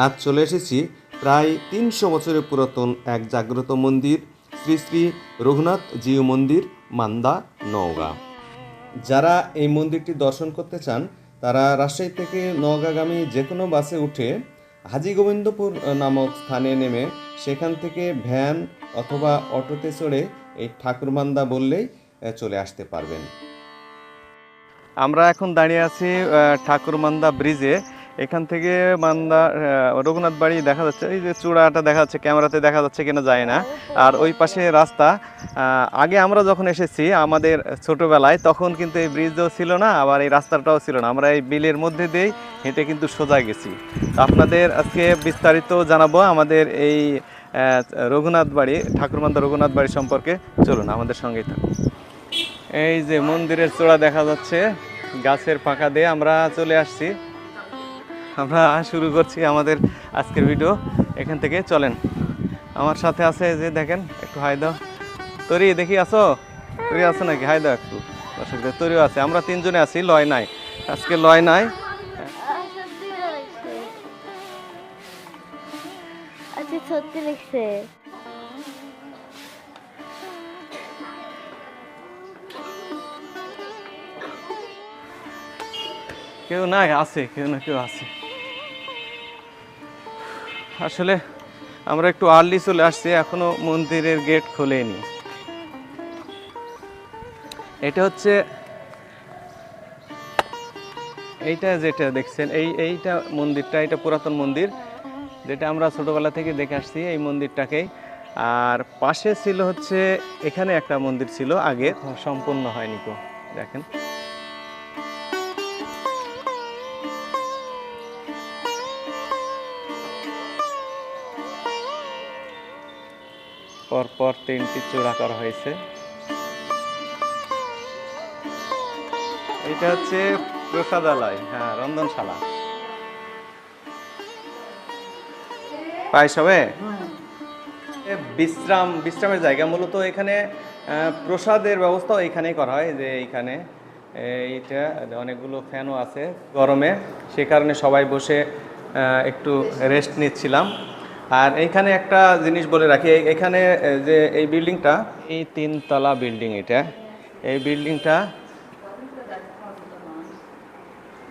আজ চলে এসেছি প্রায় ৩০০ বছরের পুরাতন এক জাগ্রত মন্দির শ্রী শ্রী রঘুনাথ জিউ মন্দির, মান্দা, নওগাঁ। যারা এই মন্দিরটি দর্শন করতে চান তারা রাজশাহী থেকে নওগাঁগামী যে কোনো বাসে উঠে হাজী গোবিন্দপুর নামক স্থানে নেমে সেখান থেকে ভ্যান অথবা অটোতে চড়ে এই ঠাকুরমান্দা বললেই চলে আসতে পারবেন। আমরা এখন দাঁড়িয়ে আছি ঠাকুরমান্দা ব্রিজে। এখান থেকে মান্দা রঘুনাথ বাড়ি দেখা যাচ্ছে, এই যে চূড়াটা দেখা যাচ্ছে, ক্যামেরাতে দেখা যাচ্ছে কিনা যায় না। আর ওই পাশে রাস্তা, আগে আমরা যখন এসেছি আমাদের ছোটোবেলায় তখন কিন্তু এই ব্রিজও ছিল না, আবার এই রাস্তাটাও ছিল না। আমরা এই বিলের মধ্যে দিয়েই হেঁটে কিন্তু সোজা গেছি। আপনাদের আজকে বিস্তারিত জানাবো আমাদের এই রঘুনাথ বাড়ি, ঠাকুরমান্দা রঘুনাথ বাড়ি সম্পর্কে। চলুন আমাদের সঙ্গেই থাকুন। এই যে মন্দিরের চূড়া দেখা যাচ্ছে, গাছের ফাঁকা দিয়ে আমরা চলে আসছি। আমরা শুরু করছি আমাদের আজকের ভিডিও এখান থেকে। চলেন, আমার সাথে আছে যে দেখেন, একটু হাই দাও। তরি দেখি আছো? তরি আছো নাকি? হাই দাও একটু। দর্শকদের তরিও আছে, আমরা তিনজনে আছি, লয় নাই আজকে, লয় নাই। সত্যি লিখছে। কেউ নাই, আছে কেউ না কেউ আছে। আসলে আমরা একটু আর্লি চলে আসছি, এখনো মন্দিরের গেট খোলেনি। এটা হচ্ছে, এইটা যেটা দেখছেন এইটা মন্দিরটা, এটা পুরাতন মন্দির যেটা আমরা ছোটবেলা থেকে দেখে আসছি এই মন্দিরটাকেই। আর পাশে ছিল হচ্ছে, এখানে একটা মন্দির ছিল আগে, সম্পূর্ণ হয়নি তো, দেখেন। পরপর 3টি চূড়া করা হয়েছে। এটা হচ্ছে প্রসাদালয়, হ্যাঁ, রন্ধনশালা। পায়েস হবে, বিশ্রামের জায়গা মূলত। এখানে প্রসাদের ব্যবস্থা এখানেই করা হয়, যে এইখানে এইটা অনেকগুলো ফ্যানও আছে গরমে, সে কারণে সবাই বসে একটু রেস্ট নিচ্ছিলাম। আর এইখানে একটা জিনিস বলে রাখি, এখানে যে এই বিল্ডিংটা, এই 3 তলা বিল্ডিং, এটা এই বিল্ডিংটা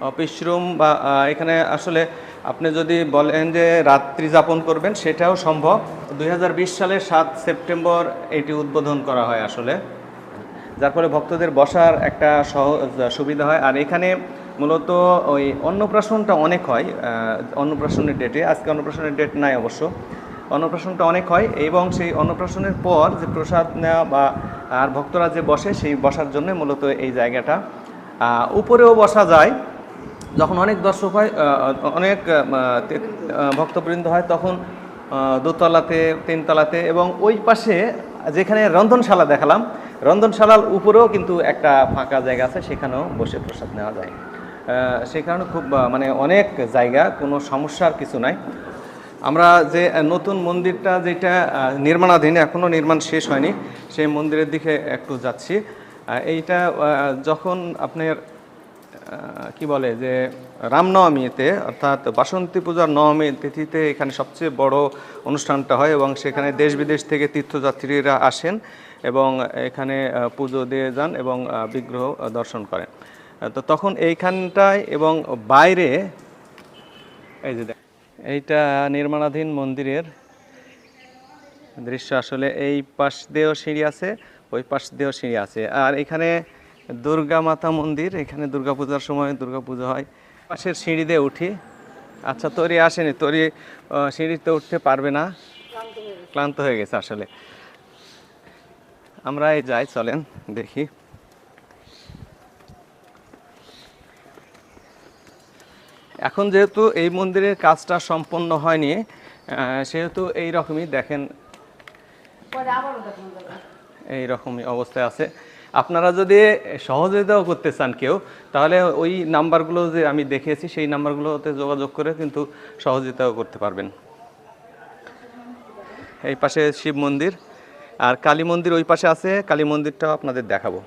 অফিস রুম, বা এখানে আসলে আপনি যদি বলেন যে রাত্রি যাপন করবেন সেটাও সম্ভব। 2020 সালের 7 সেপ্টেম্বর এটি উদ্বোধন করা হয় আসলে, যার ফলে ভক্তদের বসার একটা সুবিধা হয়। আর এখানে মূলত ওই অন্নপ্রাশনটা অনেক হয়, অন্নপ্রাশনের ডেটে, আজকে অন্নপ্রাশনের ডেট নাই অবশ্য, অন্নপ্রাশনটা অনেক হয়। এবং সেই অন্নপ্রাশনের পর যে প্রসাদ নেওয়া বা আর ভক্তরা যে বসে, সেই বসার জন্য মূলত এই জায়গাটা। উপরেও বসা যায় যখন অনেক দর্শক হয়, অনেক ভক্তবৃন্দ হয়, তখন 2 তলাতে, 3 তলাতে, এবং ওই পাশে যেখানে রন্ধনশালা দেখালাম, রন্ধনশালার উপরেও কিন্তু একটা ফাঁকা জায়গা আছে, সেখানেও বসে প্রসাদ নেওয়া যায়। সে কারণে খুব মানে অনেক জায়গা, কোনো সমস্যার কিছু নাই। আমরা যে নতুন মন্দিরটা যেটা নির্মাণাধীন, এখনও নির্মাণ শেষ হয়নি, সেই মন্দিরের দিকে একটু যাচ্ছি। এইটা যখন আপনার কি বলে যে রামনবমীতে, অর্থাৎ বাসন্তী পূজার নবমী তিথিতে এখানে সবচেয়ে বড় অনুষ্ঠানটা হয়, এবং সেখানে দেশ বিদেশ থেকে তীর্থযাত্রীরা আসেন এবং এখানে পুজো দিয়ে যান এবং বিগ্রহ দর্শন করেন। তো তখন এইখানটায় এবং বাইরে, এই যে এইটা নির্মাণাধীন মন্দিরের দৃশ্য। আসলে এই পাশ দিয়েও সিঁড়ি আছে, ওই পাশ দিয়েও সিঁড়ি আছে। আর এখানে দুর্গা মাতা মন্দির, এখানে দুর্গা পূজার সময় দুর্গা পূজা হয়। পাশের সিঁড়ি দিয়ে উঠি। আচ্ছা, তরি আসেনি, তরি সিঁড়িতে উঠতে পারবে না, ক্লান্ত হয়ে গেছে আসলে। আমরা এই যাই, চলেন দেখি। এখন যেহেতু এই মন্দিরের কাজটা সম্পন্ন হয়নি, সেহেতু এই রকমই দেখেন, এই রকমই অবস্থায় আছে। আপনারা যদি সহযোগিতাও করতে চান কেউ, তাহলে ওই নাম্বারগুলো যে আমি দেখিয়েছি সেই নাম্বারগুলোতে যোগাযোগ করে কিন্তু সহযোগিতাও করতে পারবেন। এই পাশে শিব মন্দির, আর কালী মন্দির ওই পাশে আছে, কালী মন্দিরটাও আপনাদের দেখাবো।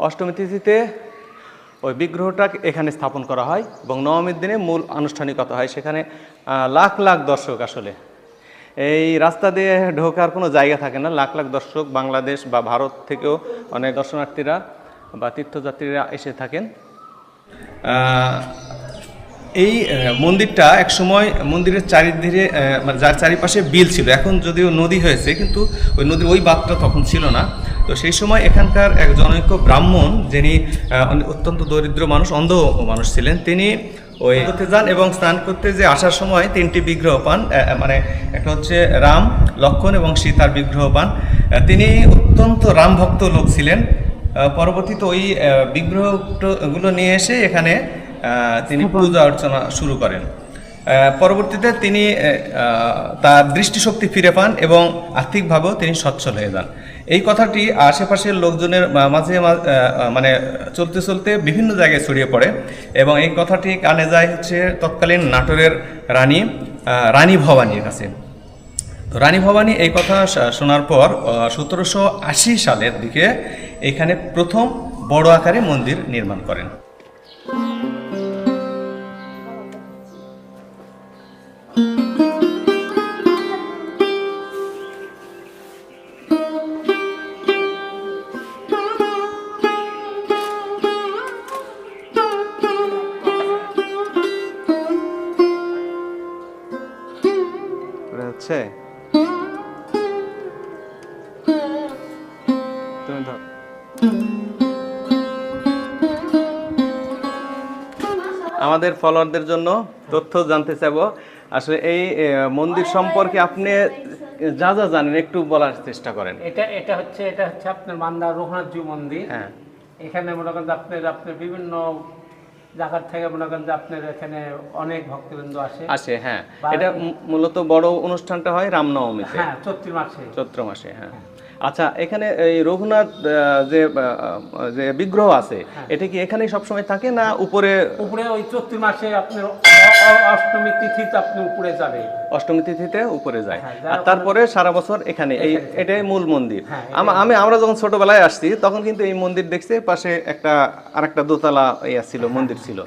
অষ্টমী তিথিতে ওই বিগ্রহটা এখানে স্থাপন করা হয় এবং নবমীর দিনে মূল আনুষ্ঠানিকতা হয়। সেখানে লাখ লাখ দর্শক, আসলে এই রাস্তা দিয়ে ঢোকার কোনো জায়গা থাকে না। লাখ লাখ দর্শক বাংলাদেশ বা ভারত থেকেও অনেক দর্শনার্থীরা বা তীর্থযাত্রীরা এসে থাকেন। এই মন্দিরটা একসময় মন্দিরের চারিদিকে মানে যার চারিপাশে বিল ছিল, এখন যদিও নদী হয়েছে, কিন্তু ওই নদীর ওই বাঁধটা তখন ছিল না। তো সেই সময় এখানকার এক জনৈক ব্রাহ্মণ, যিনি অত্যন্ত দরিদ্র মানুষ, অন্ধ মানুষ ছিলেন, তিনি ওই করতে যান এবং স্নান করতে যে আসার সময় 3টি বিগ্রহ পান। মানে একটা হচ্ছে রাম, লক্ষ্মণ এবং সীতার বিগ্রহ পান। তিনি অত্যন্ত রাম ভক্ত লোক ছিলেন। পরবর্তীতে ওই বিগ্রহগুলো নিয়ে এসে এখানে তিনি পূজা অর্চনা শুরু করেন। পরবর্তীতে তিনি তার দৃষ্টিশক্তি ফিরে পান এবং আর্থিকভাবেও তিনি সচ্ছল হয়ে যান। এই কথাটি আশেপাশের লোকজনের মাঝে মানে চলতে চলতে বিভিন্ন জায়গায় ছড়িয়ে পড়ে এবং এই কথাটি কানে যায় হচ্ছে তৎকালীন নাটোরের রানী ভবানীর কাছে। তো রানী ভবানী এই কথা শোনার পর 1780 সালের দিকে এখানে প্রথম বড় আকারে মন্দির নির্মাণ করেন। হচ্ছে তুমি ধর। আমাদের ফলোয়ারদের জন্য তথ্য জানতে চাইবো, আসলে এই মন্দির সম্পর্কে আপনি যা যা জানেন একটু বলার চেষ্টা করেন। এটা হচ্ছে আপনার মান্দা রঘুনাথজি মন্দির। হ্যাঁ, এখানে মনে করেন আপনার বিভিন্ন জায়গার থেকে মনে করেন যে আপনার এখানে অনেক ভক্তবৃন্দ আসে। হ্যাঁ, এটা মূলত বড় অনুষ্ঠানটা হয় রামনবমীতে। হ্যাঁ, চৈত্র মাসে। হ্যাঁ। আচ্ছা, এখানে এই রঘুনাথ যে বিগ্রহ আছে, এটা কি এখানেই সবসময় থাকে না উপরে? ওই চৈত্র মাসে আপনার অষ্টমী তিথিতে আপনি উপরে যাবে। অষ্টমী তিথিতে উপরে যায়, আর তারপরে সারা বছর এখানে এটাই মূল মন্দির। আমরা যখন ছোটবেলায় আসছি তখন কিন্তু এই মন্দির দেখছি, পাশে আরেকটা দোতলা ছিল, মন্দির ছিল।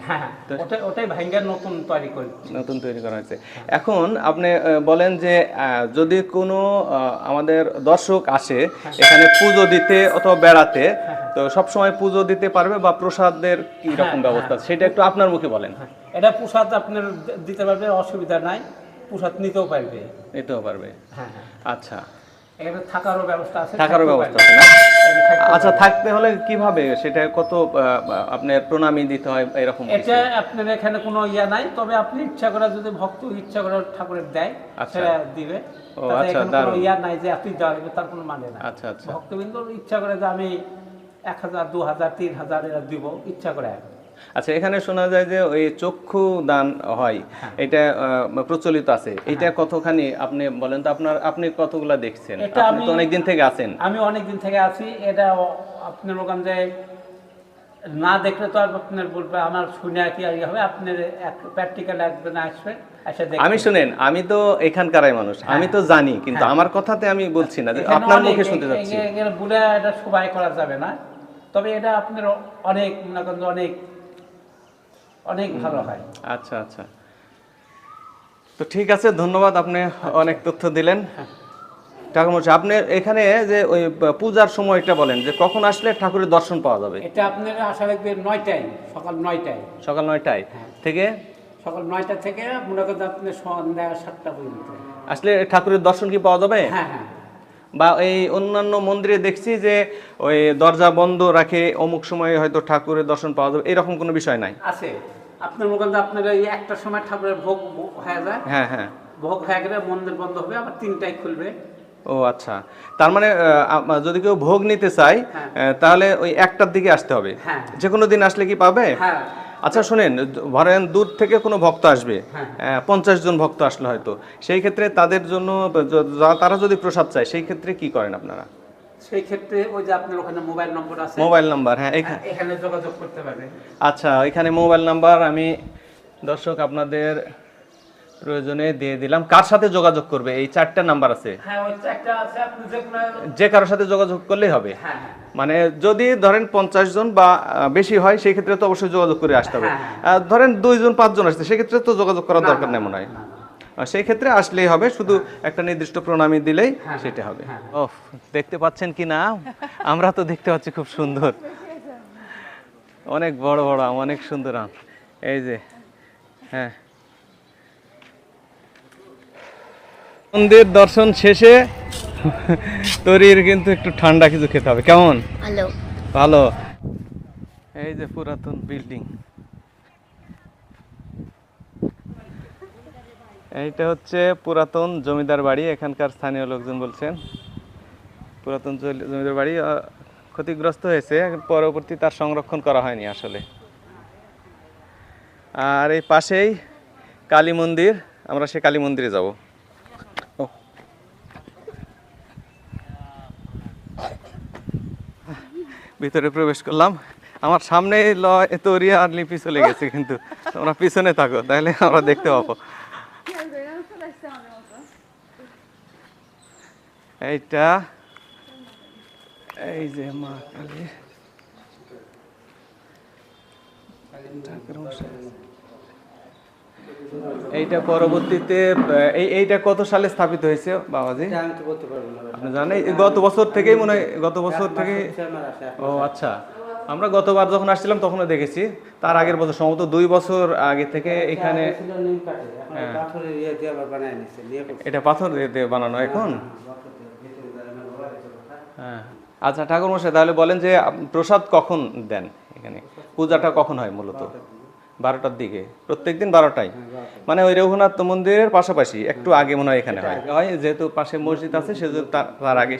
ওটাই ভাঙ্গার নতুন তৈরি করা হয়েছে। এখন আপনি বলেন যে যদি কোনো আমাদের দর্শক আসে এখানে পুজো দিতে অথবা বেড়াতে, তো সবসময় পুজো দিতে পারবে বা প্রসাদের কি রকম ব্যবস্থা, সেটা একটু আপনার মুখে বলেন। এটা প্রসাদ আপনার দিতে পারবে, অসুবিধা নাই। প্রসাদ নিতেও পারবে। হ্যাঁ। আচ্ছা, এখানে থাকারও ব্যবস্থা আছে না? আচ্ছা, থাকতে হলে কিভাবে, সেটা কত আপনার প্রণামী দিতে হয় এরকম? এটা আপনার এখানে কোনো নাই, তবে আপনি ইচ্ছা করে যদি ভক্ত ইচ্ছা করে ঠাকুরের দেয় সেটা দিবে। নাই যে আপনি দেওয়া হবে তার কোনো মানে না। আচ্ছা, ভক্তবৃন্দ ইচ্ছা করে যে আমি 1000, 2000, 3000 এরা দিব, ইচ্ছা করে। আচ্ছা, এখানে শোনা যায় যে ওই চক্ষু দান হয়, এটা প্রচলিত আছে। এটা কতখানি আপনি বলেন তো, আপনি কতগুলা দেখছেন? আপনি তো অনেকদিন থেকে আছেন। আমি অনেকদিন থেকে আছি। এটা আপনার ওখান যে না দেখলে তো আর আপনার বলবে আমার শুনে কি আর হবে, আপনার প্র্যাকটিক্যাল একদিন আসবে। আমি শুনেন, আমি তো এখানকারই মানুষ, আমি তো জানি, কিন্তু আমার কথাতে আমি বলছি না, আপনার মুখে শুনতে যাচ্ছি। বলে এটা সবাই করা যাবে না, তবে এটা আপনার অনেক মনে করেন অনেক ভালো হয়। আচ্ছা, তো ঠিক আছে, ধন্যবাদ, আপনি অনেক তথ্য দিলেন। ঠাকুরমশাই, আপনি এখানে যে ওই পূজার সময়টা বলেন যে কখন আসলে ঠাকুরের দর্শন পাওয়া যাবে? এটা আপনার আসা লাগবে 9টায়, সকাল 9টায়। সকাল 9টায় থেকে? সকাল 9টা থেকে মনে করেন আপনি সন্ধ্যা 7টা পর্যন্ত আসলে ঠাকুরের দর্শন কি পাওয়া যাবে? হ্যাঁ। বা এই অন্যান্য মন্দিরে দেখছি যে ওই দরজা বন্ধ রাখে, অমুক সময়ে হয়তো ঠাকুরের দর্শন পাওয়া যাবে, এরকম কোনো বিষয় নাই? আছে। আপনার মনে করেন আপনার এই একটার সময় ঠাকুরের ভোগ হয়ে যায়। হ্যাঁ। ভোগ হয়ে গেলে মন্দির বন্ধ হবে, আবার 3টায় খুলবে। ও আচ্ছা, তার মানে যদি কেউ ভোগ নিতে চায় তাহলে ওই 1টার দিকে আসতে হবে। যে কোনো দিন আসলে কি পাবে? হ্যাঁ। আচ্ছা শুনেন, ধরেন দূর থেকে কোনো ভক্ত আসবে, 50 জন ভক্ত আসলে হয়তো, সেই ক্ষেত্রে তাদের জন্য তারা যদি প্রসাদ চায়, সেই ক্ষেত্রে কি করেন আপনারা? সেই ক্ষেত্রে ওই যে আপনার ওখানে মোবাইল নম্বর আছে। মোবাইল নাম্বার, হ্যাঁ, এখানে যোগাযোগ করতে পারবে। আচ্ছা, এখানে মোবাইল নাম্বার আমি দর্শক আপনাদের প্রয়োজনে দিয়ে দিলাম। কার সাথে যোগাযোগ করবে? এই 4টা নাম্বার আছে, হ্যাঁ ওই চারটা আছে, আপনি যে কোনো যে কারোর সাথে যোগাযোগ করলেই হবে। হ্যাঁ হ্যাঁ মানে যদি ধরেন 50 জন বা বেশি হয় সেই ক্ষেত্রে তো অবশ্যই যোগাযোগ করে আসতে হবে। হ্যাঁ, ধরেন 2 জন 5 জন আসছে সেক্ষেত্রে তো যোগাযোগ করার না, দরকার না, নেই মনে হয়। না, না। সেই ক্ষেত্রে আসলেই হবে, শুধু একটা নির্দিষ্ট প্রণামী দিলেই হ্যাঁ, সেটা হবে। হ্যাঁ। ও দেখতে পাচ্ছেন কি না? আমরা তো দেখতে পাচ্ছি খুব সুন্দর, অনেক বড় বড় আম, অনেক সুন্দর আম। এই যে হ্যাঁ, মন্দির দর্শন শেষে তরির কিন্তু একটু ঠান্ডা কিছু খেতে হবে। কেমন? ভালো। ভালো। এই যে পুরাতন বিল্ডিং, এইটা হচ্ছে পুরাতন জমিদার বাড়ি। এখানকার স্থানীয় লোকজন বলছেন পুরাতন জমিদার বাড়ি ক্ষতিগ্রস্ত হয়েছে, পরবর্তী তার সংরক্ষণ করা হয়নি আসলে। আর এই পাশেই কালী মন্দির, আমরা সে কালী মন্দিরে যাব। ভিতরে প্রবেশ করলাম, আমার সামনে তরিয়া আর লিপি চলে গেছে, কিন্তু তোমরা পিছনে থাকো তাহলে আমরা দেখতে পাবো। এইটা এই যে মা কালী এইটা পরবর্তীতে এইটা কত সালে স্থাপিত হয়েছে বাবাজি আপনি জানেন? এই গত বছর থেকেই মনে হয়, গত বছর থেকে। ও আচ্ছা, আমরা গতবার যখন আসছিলাম তখনও দেখেছি, তার আগের বছর সম্ভবত 2 বছর আগে থেকে এখানে। এটা পাথর দিয়ে বানানো এখন। হ্যাঁ আচ্ছা ঠাকুর মশাই, তাহলে বলেন যে প্রসাদ কখন দেন এখানে? পূজাটা কখন হয়? মূলত 12টার দিকে, প্রত্যেকদিন 12টায়। মানে ওই রঘুনাথ মন্দিরের পাশাপাশি একটু আগে মনে হয় এখানে হয়, যেহেতু পাশে মসজিদ আছে সেজন্য তার আগে।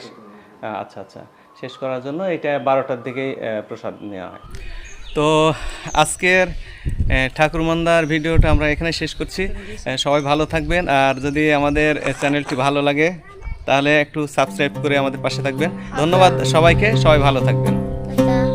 আচ্ছা আচ্ছা, শেষ করার জন্য এটা 12টার দিকেই প্রসাদ নেওয়া হয়। তো আজকের ঠাকুরমন্দার ভিডিওটা আমরা এখানে শেষ করছি। সবাই ভালো থাকবেন, আর যদি আমাদের চ্যানেলটি ভালো লাগে তাহলে একটু সাবস্ক্রাইব করে আমাদের পাশে থাকবেন। ধন্যবাদ সবাইকে, সবাই ভালো থাকবেন। টাটা।